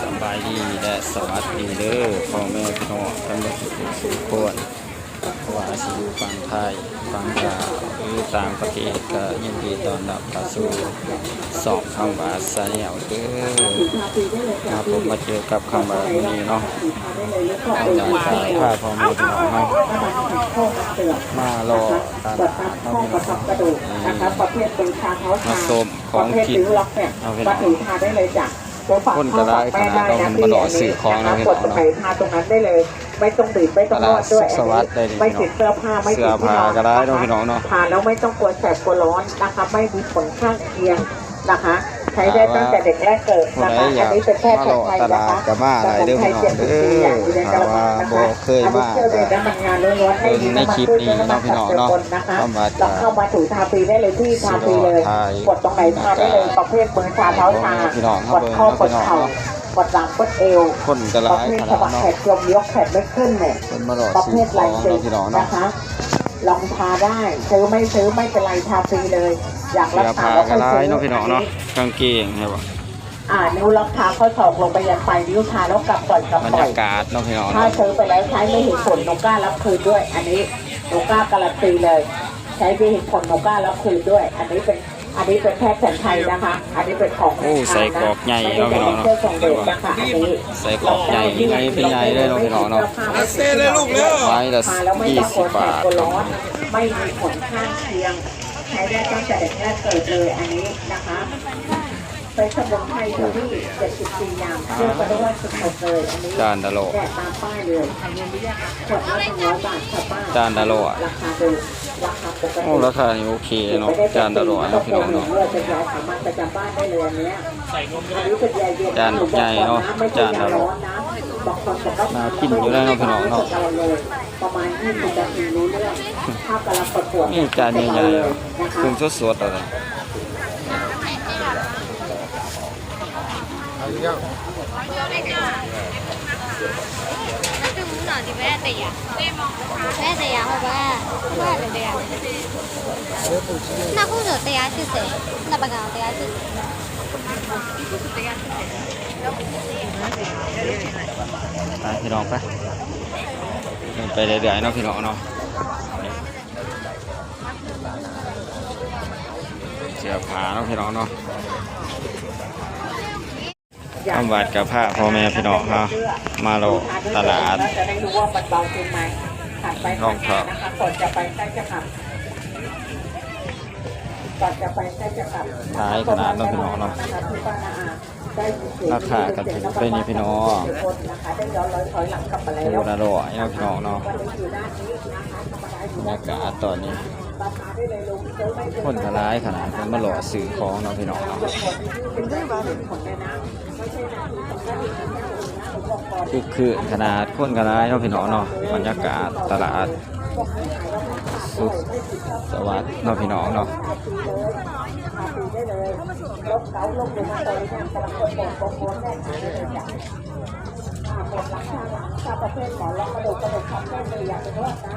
สบายดีและสวัสดีเด้อพ่อแม่พี่น้องทั้งหมดทุกคนว่าสิอยู่ฝั่งไทยฝั่งลาวหรือต่างประเทศก็ยินดีต้อนรับเข้าสู่สองคำว่าสแนลเด้อมาพบมาเจอกับคำว่านี้เนาะอยากจะพาพ่อแม่พี่น้องเนาะมารอตลาดเนาะพี่น้องมาชมของกินเอาพี่น้องคนก็ได้ขนาดเราเป็นมาหล่อสื่อของนะพี่น้องเนาะทาตรงนั้นได้เลยไม่ต้องบีบไม่ต้องนวดด้วยไม่ติดเสื้อผ้าไม่ติดที่นอนก็ได้เนาะพี่น้องเนาะทาแล้วไม่ต้องกลัวแสบกลัวร้อนนะคะไม่มีผลข้างเคียงนะคะใช้ได้ตั้งแต่เด็กแรกเกิดนะคะอันนี้เป็นแค่ของไทยนะคะจะมาอะไรเด้อพี่น้องเด้อว่าบ่เคยมาในคลิปนี้เนาะพี่น้องเนาะเข้ามาถูทาฟรีได้เลยที่ทาฟรีเลยกดตรงไหนทาได้เลยประเภทมือชาเท้าชากดข้อกดเข่ากดหลังกดเอวคนจะร้ายขนาดเนาะแขนยกยกแขนไม่ขึ้นเนี่ยประเภทลายเซ็นนะคะลองทาได้ซื้อไม่เป็นไรทาฟรีเลยอยากรักษาก็ได้เนาะพี่น้องเนาะกางเกงใช่ป่ะนิ้วล็อกเท้าข้อศอกลงไปยันปลายนิ้วทาแล้วกลับปล่อยกลับปล่อยบรรยากาศเนาะพี่น้องถ้าซื้อไปแล้วใช้ไม่เห็นผลโนก้ารับคืนด้วยอันนี้โนก้าการันตีเลยใช้ไม่เห็นผลโนก้ารับคืนด้วยอันนี้เป็นแพทย์แผนไทยนะคะอันนี้เป็นของใส่กรอกใหญ่เนาะพี่น้องเนาะใส่กรอกใหญ่ไงเป็นใหญ่เลยเนาะพี่น้องเนาะเซ่เลยลูกเนาะไม้ละ20 บาทไม่มีผลข้างเคียงใช้ได้ตั้งแต่เด็กแรกเกิดเลยอันนี้นะคะไปสมุนไพรที่74อย่างเชื่อกันได้ว่าสุดหมดเลยอันนี้จานดาโลแกะตามป้ายเลยขวดละ200 บาทค่ะป้าจานดาโลราคาเดิมราคาปกติราคานี่โอเคเนาะจานดาโลเนาะพี่น้องเนาะจะย้ายสามารถประจำบ้านได้เลยอันนี้เป็นยาเย็นจานใหญ่เนาะจานดาโลน่ากินอยู่แล้วเนาะพี่น้องเนาะประมาณ20 นาทีรู้เรื่องถ้ากำลังประกวดนี่จานใหญ่ๆเครื่องสดๆอะไร那护手对呀是谁？那不搞对呀是谁？พี่น้องไปเรื่อยๆเนาะพี่น้องเนาะเสียผาเนาะพี่น้องเนาะทำวัดกับพระพ่อแม่พี่น้องครับมาโลตลาดจะได้รู้ว่ามันเบาจริงไหมถัดไปลองครับก่อนจะไปใกล้จะขับก่อนจะไปใกล้จะขับท้ายขนาดเนาะพี่น้องเนาะราคากันถึงไปนี่พี่น้องดูน่าร่อยเนาะพี่น้องเนาะบรรยากาศตอนนี้คนทลายขนาดมันมาหล่อสื่อของเนาะพี่น้องเนาะคือขนาดคนทลายเนาะพี่น้องเนาะบรรยากาศตลาดสุดสวัสดิ์เนาะพี่น้องเนาะ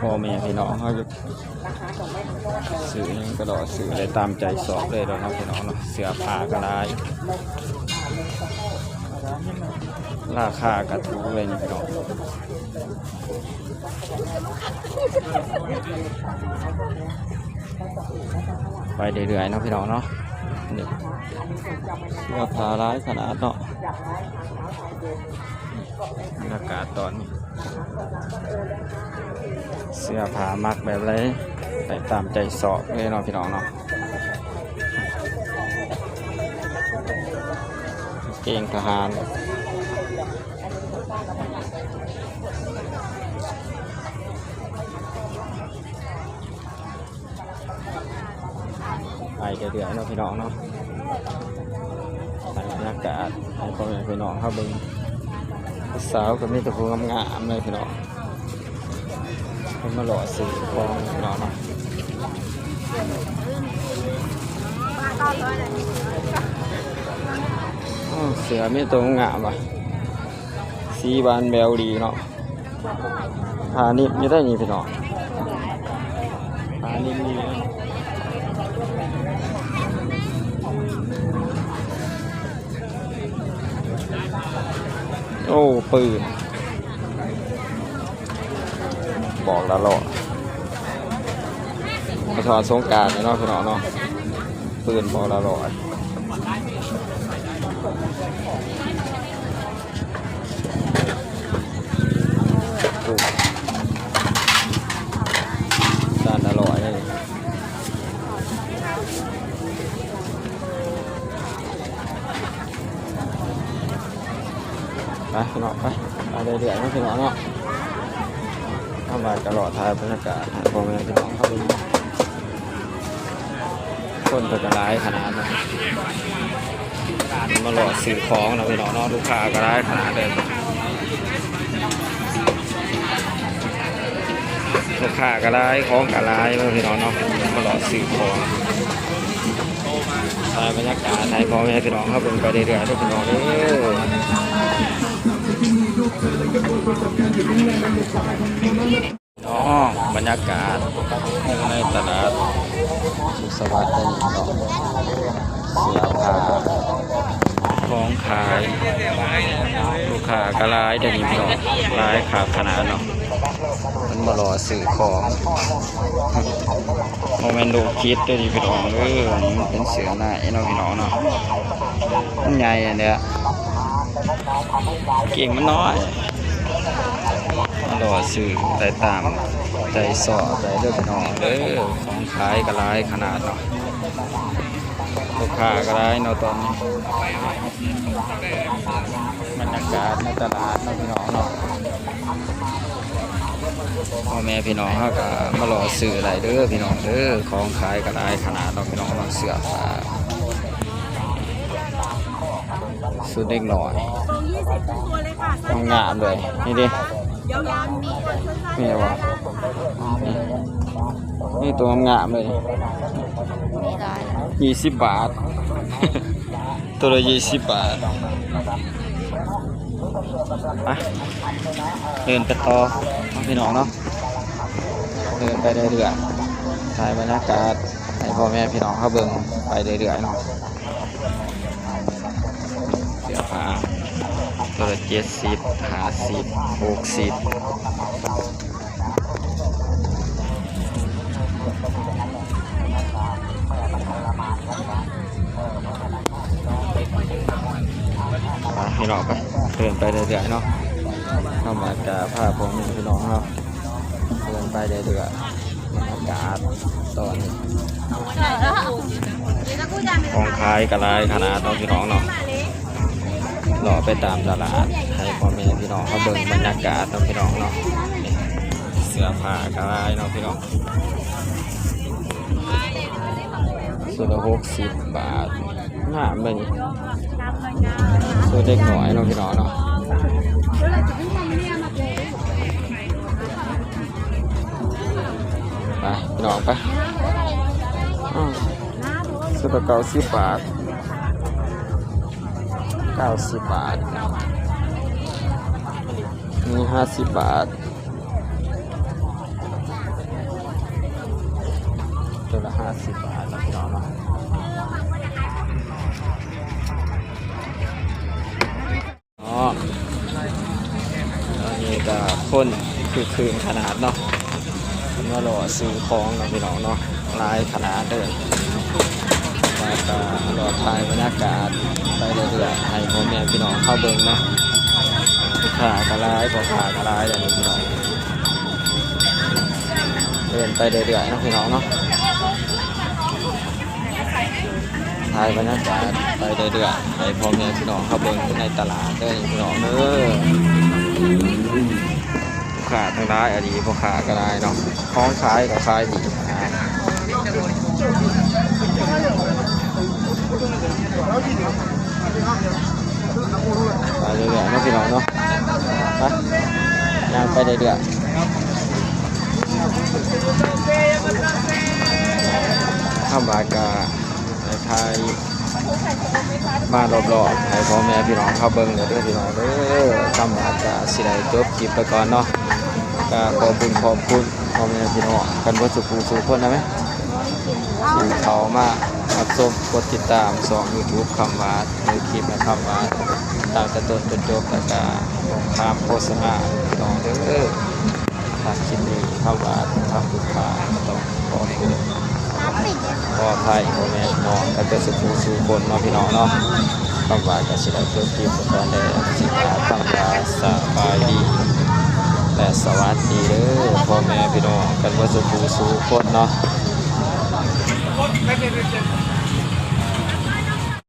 พ่อแม่พี่น้องเขาจะสื่อนี่ก็ดอสื่ออะไรตามใจสอบเลยเนาะพี่น้องเนาะเสื้อผ้าก็ได้ราคากระทู้เลยนี่พี่น้องไปเรื่อยๆเนาะพี่น้องเนาะนี่เสื้อผ้าร้ายขนาดเนาะบรรยากาศตอนนี้เสื้อผ้ามักแบบไรไปตามใจสอบเลยเนาะพี่น้องเนาะเกงทหารไปเดือดๆเนาะพี่น้องเนาะบรรยากาศให้พ่อแม่พี่น้องเข้าเบิ่งสาวกับมีแต่ผู้งามๆเลยพี่น้องมาหล่อสื่อของพี่น้องเนาะเสือมีตัวงามอ่ะสีบานแบวดีเนาะผานิ่มไม่ได้นี่พี่น้องผานิ่มนี่ โอ้ปืนบอกแล้วหรอมาถอนสงกรานต์เนาะพี่น้องเนาะปืนบอกแล้วหรอด้านอร่อยเลยไปพี่น้องไปเรื่อยๆนะพี่น้องเนาะทำมาตลอดท้ายบรรยากาศพ่อแม่พี่น้องเข้าไปคนก็จะร้ายขนาดนั้นมาหลอดสื่อของนะพี่น้องเนาะลูกค้าก็ร้ายขนาดเลยลูกค้าก็ร้ายของก็ร้ายพี่น้องเนาะมาหลอดสื่อของถ่ายบรรยากาศถ่ายพ่อแม่พี่น้องเข้าไปเรื่อยๆทุกพี่น้องอ๋อบรรยากาศในตลาดสุขสวัสดิ์ได้ยินเนาะเสียผ้าของขายลูกค้ากระไรได้ยินเนาะร้ายขาดขนาดเนาะมันมารอสื่อของโมเมนต์ดูคิดได้ดีพี่น้องมันเป็นเสือหน้าไอ้น้องพี่น้องเนาะมันใหญ่อันเนี้ยเก่งมันน้อยรอสื่อใจตามใจสอใจเลือกน้องของขายกระไรขนาดเนาะลูกค้ากระไรเนาะตอนนี้บรรยากาศในตลาดเนาะพี่น้องเนาะพ่อแม่พี่น้องเขาก็มารอสื่ออะไรเด้อพี่น้องของขายกระไรขนาดเนาะพี่น้องเราเสื้อผ้าสุดเด็กหน่อยต้องงามเลยนี่ดินี่วะนี่ตัวงามเลย20 บาท ตัวละ20 บาทไปเดินไปต่อพี่น้องเนาะเดินไปเรื่อยๆถ่ายบรรยากาศให้พ่อแม่พี่น้องเขาเบิ่งไปเรื่อยๆเนาะเสื้อผ้าตัวละ70 50 60พี่น้องไปเดินไปเรื่อยๆเนาะเข้ามากาผ้าผมพี่น้องเนาะเดินไปเรื่อยๆอากาศตอนนี้ของขายกระไรขนาดน้องพี่น้องเนาะหล่อไปตามตลาดให้พ่อแม่พี่น้องเขาเบิ่งบรรยากาศน้องพี่น้องเนาะเสื้อผ้ากระไรน้องพี่น้องสุดละ60 บาทงามเลยนี่ตัวเด็กหน่อยน้องพี่น้องเนาะไปพี่น้องไปสุดละ90 บาท90 บาทนี่50 บาทตัวละ50 บาทนะพี่น้องเนาะอันนี้ก็คนคืนขนาดเนาะมาหล่อซื้อของเนาะพี่น้องเนาะลายขนาดเดินแล้วก็หล่อถ่ายบรรยากาศไปเรื่อยๆให้พ่อแม่พี่น้องเข้าเบิ่งเนาะขากระไรพอขากระไรเลยพี่น้องเดินไปเรื่อยๆเนาะพี่น้องเนาะถ่ายบรรยากาศไปเรื่อยๆให้พ่อแม่พี่น้องเข้าเบิ่งในตลาดเด้อพี่น้องขาทั้งร้ายอดีพอขาก็ได้เนาะของขายก็ขายดีไปเรื่อยๆเนาะพี่น้องเนาะไปย่างไปเรื่อยๆข้ามบากาในไทยมารอบๆให้พ่อแม่พี่น้องเข้าเบิ่งเด้อพี่น้องข้ามบากาสิได้จบคลิปไปก่อนเนาะก็ขอบคุณพ่อแม่พี่น้องกันบ่สุขสู่คนนะไหมที่เขามารับชมกดติดตาม2 YouTube คำว่าในคลิปนะคำว่า ตามแต่ต้นจนจบแล้วก็ตามโฆษณาพี่น้องเด้อถ้าคลิปนี้เข้าว่าทำผิดพลาดก็ต้องขอโทษขออภัยพ่อแม่พี่น้องกันเป็นสุขสู่คนเนาะพี่น้องเนาะคำว่าก็สิได้จบคลิปตอนนี้สิกาคำว่าสบายดีและสวัสดีเด้อพ่อแม่พี่น้องกันเป็นสุขสู่คนเนาะ